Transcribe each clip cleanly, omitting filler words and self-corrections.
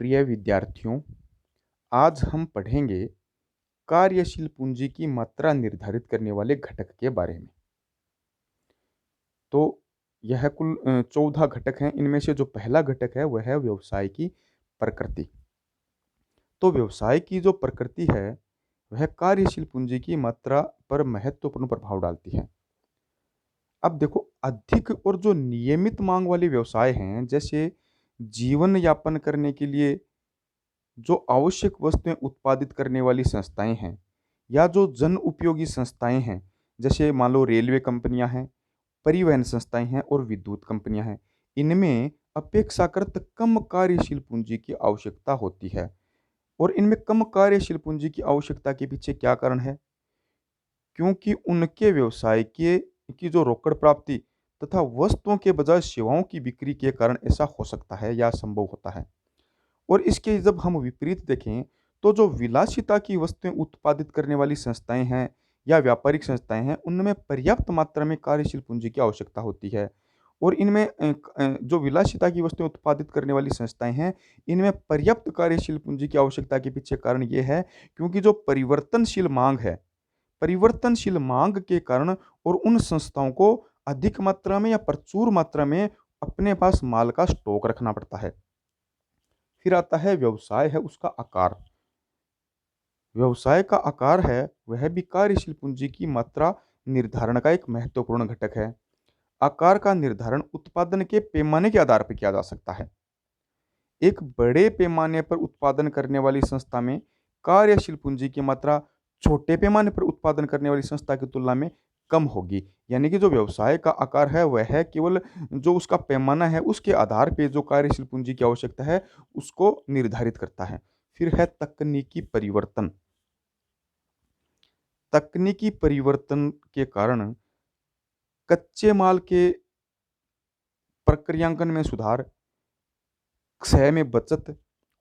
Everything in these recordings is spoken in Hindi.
प्रिय विद्यार्थियों, आज हम पढ़ेंगे कार्यशील पूंजी की मात्रा निर्धारित करने वाले घटक के बारे में। तो यह कुल 14 घटक हैं। इनमें से जो पहला घटक है वह है व्यवसाय की प्रकृति। तो व्यवसाय की जो प्रकृति है वह कार्यशील पूंजी की मात्रा पर महत्वपूर्ण प्रभाव डालती है। अब देखो, अधिक और जो नियमित मांग वाले व्यवसाय हैं, जैसे जीवन यापन करने के लिए जो आवश्यक वस्तुएं उत्पादित करने वाली संस्थाएं हैं, या जो जन उपयोगी संस्थाएं हैं, जैसे मान लो रेलवे कंपनियां हैं, परिवहन संस्थाएं हैं और विद्युत कंपनियां हैं, इनमें अपेक्षाकृत कम कार्यशील पूंजी की आवश्यकता होती है। और इनमें कम कार्यशील पूंजी की आवश्यकता के पीछे क्या कारण है? क्योंकि उनके व्यवसाय के की जो रोकड़ प्राप्ति तथा वस्तुओं के बजाय सेवाओं की बिक्री के कारण ऐसा हो सकता है या संभव होता है। और इसके जब हम विपरीत देखें, तो जो विलासिता की वस्तुएं उत्पादित करने वाली संस्थाएं हैं या व्यापारिक संस्थाएं हैं, उनमें पर्याप्त मात्रा में कार्यशील पूंजी की आवश्यकता होती है। और इनमें जो विलासिता की वस्तुएं उत्पादित करने वाली संस्थाएं हैं, इनमें पर्याप्त कार्यशील पूंजी की आवश्यकता के पीछे कारण ये है, क्योंकि जो परिवर्तनशील मांग के कारण और उन संस्थाओं को अधिक मात्रा में या प्रचुर मात्रा में अपने पास माल का स्टॉक रखना पड़ता है। फिर आता है व्यवसाय है उसका आकार। व्यवसाय का आकार है वह भी कार्यशील पूंजी की मात्रा निर्धारण का एक महत्वपूर्ण घटक है। आकार का निर्धारण उत्पादन के पैमाने के आधार पर किया जा सकता है। एक बड़े पैमाने पर उत्पादन करने वाली संस्था में कार्यशील पूंजी की मात्रा छोटे पैमाने पर उत्पादन करने वाली संस्था की तुलना में कम होगी। यानी कि जो व्यवसाय का आकार है वह है केवल जो उसका पैमाना है उसके आधार पे जो कार्यशील पूंजी की आवश्यकता है उसको निर्धारित करता है। फिर है तकनीकी परिवर्तन। तकनीकी परिवर्तन के कारण कच्चे माल के प्रक्रियांकन में सुधार, क्षय में बचत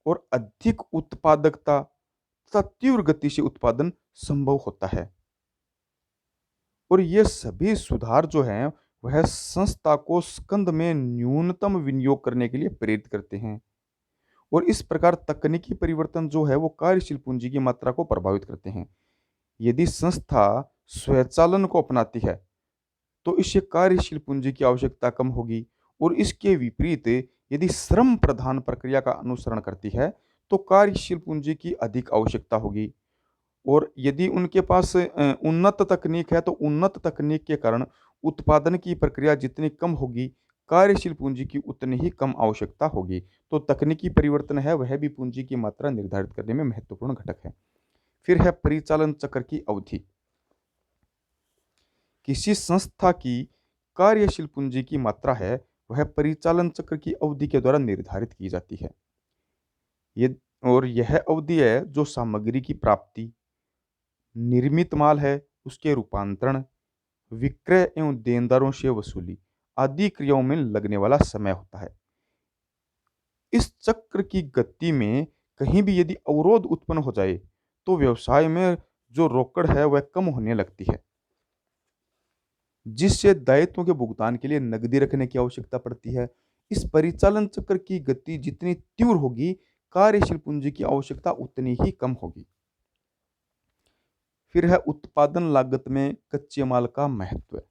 और अधिक उत्पादकता तथा तीव्र गति से उत्पादन संभव होता है। और ये सभी सुधार जो हैं वह संस्था को स्कंद में न्यूनतम विनियोग करने के लिए प्रेरित करते हैं। और इस प्रकार तकनीकी परिवर्तन जो है वो कार्यशील पूंजी की मात्रा को प्रभावित करते हैं। यदि संस्था स्वचालन को अपनाती है तो इससे कार्यशील पूंजी की आवश्यकता कम होगी। और इसके विपरीत यदि श्रम प्रधान प्रक्रिया का अनुसरण करती है तो कार्यशील पूंजी की अधिक आवश्यकता होगी। और यदि उनके पास उन्नत तकनीक है तो उन्नत तकनीक के कारण उत्पादन की प्रक्रिया जितनी कम होगी, कार्यशील पूंजी की उतनी ही कम आवश्यकता होगी। तो तकनीकी परिवर्तन है वह भी पूंजी की मात्रा निर्धारित करने में महत्वपूर्ण घटक है। फिर है परिचालन चक्र की अवधि। किसी संस्था की कार्यशील पूंजी की मात्रा है वह परिचालन चक्र की अवधि के द्वारा निर्धारित की जाती है। ये और यह अवधि है जो सामग्री की प्राप्ति, निर्मित माल है उसके रूपांतरण, विक्रय एवं देनदारों से वसूली आदि क्रियाओं में लगने वाला समय होता है। इस चक्र की गति में कहीं भी यदि अवरोध उत्पन्न हो जाए तो व्यवसाय में जो रोकड़ है वह कम होने लगती है, जिससे दायित्वों के भुगतान के लिए नकदी रखने की आवश्यकता पड़ती है। इस परिचालन चक्र की गति जितनी तीव्र होगी, कार्यशील पूंजी की आवश्यकता उतनी ही कम होगी। फिर है उत्पादन लागत में कच्चे माल का महत्व।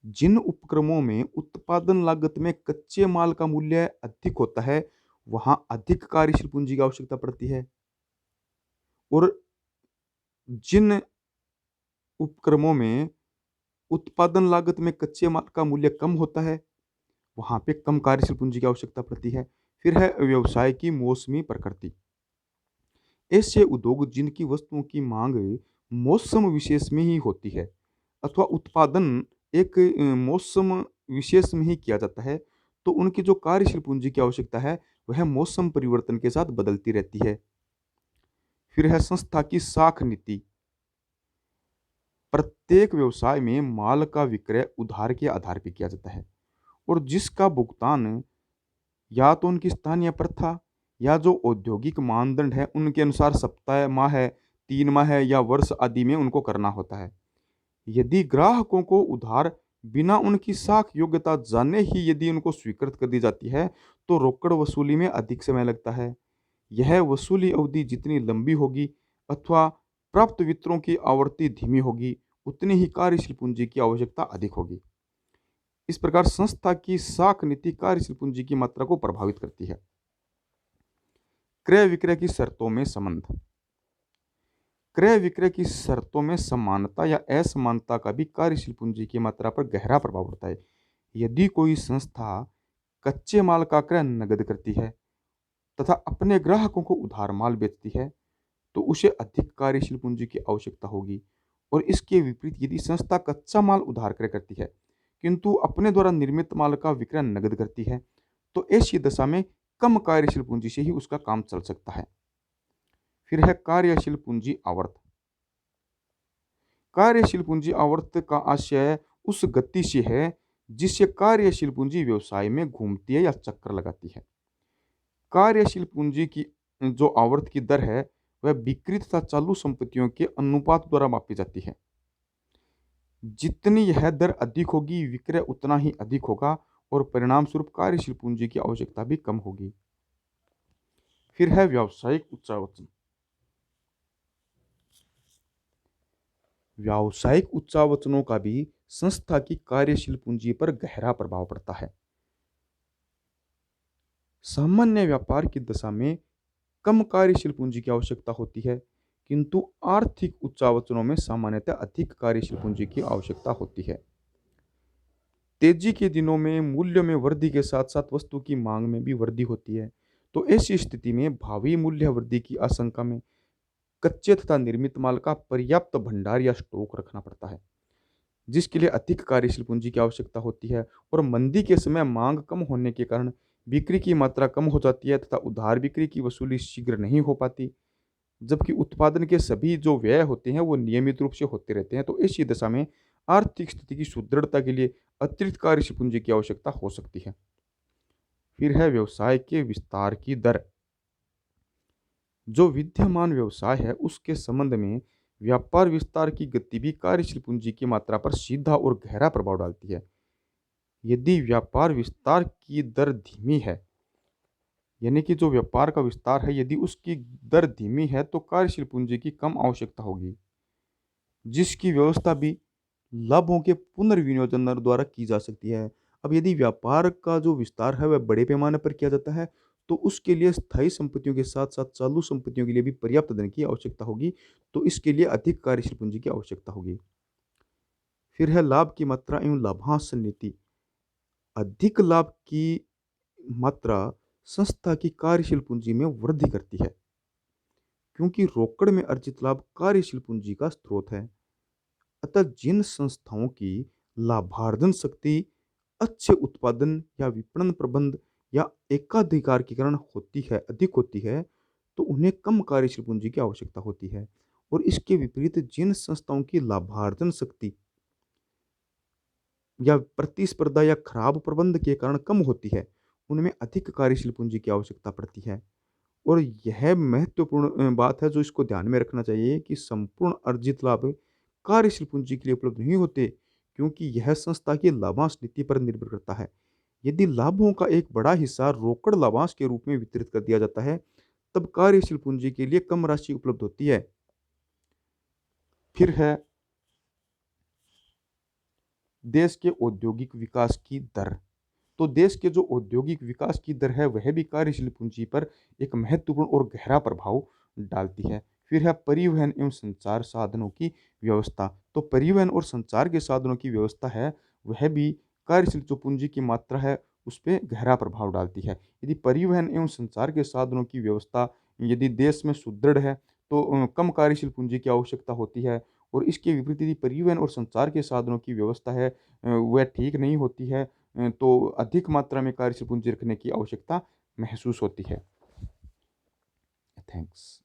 जिन उपक्रमों में उत्पादन लागत में कच्चे माल का मूल्य अधिक होता है वहां अधिक कार्यशील पूंजी की आवश्यकता पड़ती है। और जिन उपक्रमों में उत्पादन लागत में कच्चे माल का मूल्य कम होता है वहां पे कम कार्यशील पूंजी की आवश्यकता पड़ती है। फिर है व्यवसाय की मौसमी प्रकृति। ऐसे उद्योग जिनकी वस्तुओं की मांग मौसम विशेष में ही होती है अथवा उत्पादन एक मौसम विशेष में ही किया जाता है, तो उनकी जो कार्यशील पूंजी की आवश्यकता है वह मौसम परिवर्तन के साथ बदलती रहती है। फिर है संस्था की साख नीति। प्रत्येक व्यवसाय में माल का विक्रय उधार के आधार पर किया जाता है और जिसका भुगतान या तो उनकी स्थानीय प्रथा या जो औद्योगिक मानदंड है उनके अनुसार सप्ताह, माह है, 3 माह है या वर्ष आदि में उनको करना होता है। यदि ग्राहकों को उधार बिना उनकी साख योग्यता जाने ही यदि उनको स्वीकृत कर दी जाती है, तो रोकड़ वसूली में अधिक समय लगता है। यह वसूली अवधि जितनी लंबी होगी अथवा प्राप्त वित्तों की आवर्ती धीमी होगी, उतनी ही कार्यशील पूंजी की आवश्यकता अधिक होगी। इस प्रकार संस्था की साख नीति कार्यशील पूंजी की मात्रा को प्रभावित करती है। क्रय विक्रय की शर्तों में संबंध। क्रय विक्रय की शर्तों में समानता या असमानता का भी कार्यशील पूंजी की मात्रा पर गहरा प्रभाव पड़ता है। यदि कोई संस्था कच्चे माल का क्रय नकद करती है तथा अपने ग्राहकों को उधार माल बेचती है, तो उसे अधिक कार्यशील पूंजी की आवश्यकता होगी। और इसके विपरीत यदि संस्था कच्चा माल उधार क्रय करती है किंतु अपने द्वारा निर्मित माल का विक्रय नकद करती है, तो ऐसी दशा में कम कार्यशील पूंजी से ही उसका काम चल सकता है। फिर है कार्यशील पूंजी आवर्त। कार्यशील पूंजी आवर्त का आशय उस गति से है जिससे कार्यशील पूंजी व्यवसाय में घूमती है या चक्कर लगाती है। कार्यशील पूंजी की जो आवर्त की दर है वह बिक्री तथा चालू संपत्तियों के अनुपात द्वारा मापी जाती है। जितनी यह दर अधिक होगी, विक्रय उतना ही अधिक होगा और परिणाम स्वरूप कार्यशील पूंजी की आवश्यकता भी कम होगी। फिर है व्यावसायिक उच्चावचन। व्यावसायिक उच्चावचनों का भी संस्था की कार्यशील पूंजी पर गहरा प्रभाव पड़ता है। सामान्य व्यापार की दशा में कम कार्यशील पूंजी की आवश्यकता होती है, किंतु आर्थिक उच्चावचनों में सामान्यतः अधिक कार्यशील पूंजी की आवश्यकता होती है। तेजी के दिनों में मूल्य में वृद्धि के साथ साथ वस्तु की मांग में भी वृद्धि होती है, तो ऐसी स्थिति में भावी मूल्य वृद्धि की आशंका में कच्चे तथा निर्मित माल का पर्याप्त भंडार या स्टॉक रखना पड़ता है, जिसके लिए अधिक कार्यशील पूंजी की आवश्यकता होती है। और मंदी के समय मांग कम होने के कारण बिक्री की मात्रा कम हो जाती है तथा उधार बिक्री की वसूली शीघ्र नहीं हो पाती, जबकि उत्पादन के सभी जो व्यय होते हैं वो नियमित रूप से होते रहते हैं। तो ऐसी दशा में आर्थिक स्थिति की सुदृढ़ता के लिए अतिरिक्त कार्यशील पूंजी की आवश्यकता हो सकती है। फिर है व्यवसाय के विस्तार की दर। जो विद्यमान व्यवसाय है उसके संबंध में व्यापार विस्तार की गति भी कार्यशील पूंजी की मात्रा पर सीधा और गहरा प्रभाव डालती है। यदि व्यापार विस्तार की दर धीमी है, यानी कि जो व्यापार का विस्तार है यदि उसकी दर धीमी है, तो कार्यशील पूंजी की कम आवश्यकता होगी, जिसकी व्यवस्था भी लाभों के पुनर्विनियोजन द्वारा की जा सकती है। अब यदि व्यापार का जो विस्तार है वह बड़े पैमाने पर किया जाता है, तो उसके लिए स्थायी संपत्तियों के साथ साथ चालू संपत्तियों के लिए भी पर्याप्त धन की आवश्यकता होगी, तो इसके लिए अधिक कार्यशील पूंजी की आवश्यकता होगी। फिर है लाभ की मात्रा एवं लाभांश नीति। अधिक लाभ की मात्रा संस्था की कार्यशील पूंजी में वृद्धि करती है, क्योंकि रोकड़ में अर्जित लाभ कार्यशील पूंजी का स्रोत है। अतः जिन संस्थाओं की लाभार्जन शक्ति अच्छे उत्पादन या विपणन प्रबंध या एकाधिकारीकरण होती है अधिक होती है, तो उन्हें कम कार्यशील पूंजी की आवश्यकता होती है। और इसके विपरीत जिन संस्थाओं की लाभार्जन शक्ति या प्रतिस्पर्धा या खराब प्रबंध के कारण कम होती है, उनमें अधिक कार्यशील पूंजी की आवश्यकता पड़ती है। और यह महत्वपूर्ण बात है जो इसको ध्यान में रखना चाहिए कि संपूर्ण अर्जित लाभ कार्यशील पूंजी के लिए उपलब्ध नहीं होते, क्योंकि यह संस्था की लाभांश नीति पर निर्भर करता है। यदि लाभों का एक बड़ा हिस्सा रोकड़ लाभांश के रूप में वितरित कर दिया जाता है, तब कार्यशील पूंजी के लिए कम राशि उपलब्ध होती है। फिर है देश के औद्योगिक विकास की दर। तो देश के जो औद्योगिक विकास की दर है वह भी कार्यशील पूंजी पर एक महत्वपूर्ण और गहरा प्रभाव डालती है। फिर है परिवहन एवं संचार साधनों की व्यवस्था। तो परिवहन और संचार के साधनों की व्यवस्था है वह भी कार्यशील जो पूंजी की मात्रा है उस पर गहरा प्रभाव डालती है। यदि परिवहन एवं संचार के साधनों की व्यवस्था यदि देश में सुदृढ़ है, तो कम कार्यशील पूंजी की आवश्यकता होती है। और इसके विपरीत यदि परिवहन और संचार के साधनों की व्यवस्था है वह ठीक नहीं होती है, तो अधिक मात्रा में कार्यशील पूंजी रखने की आवश्यकता महसूस होती है। थैंक्स।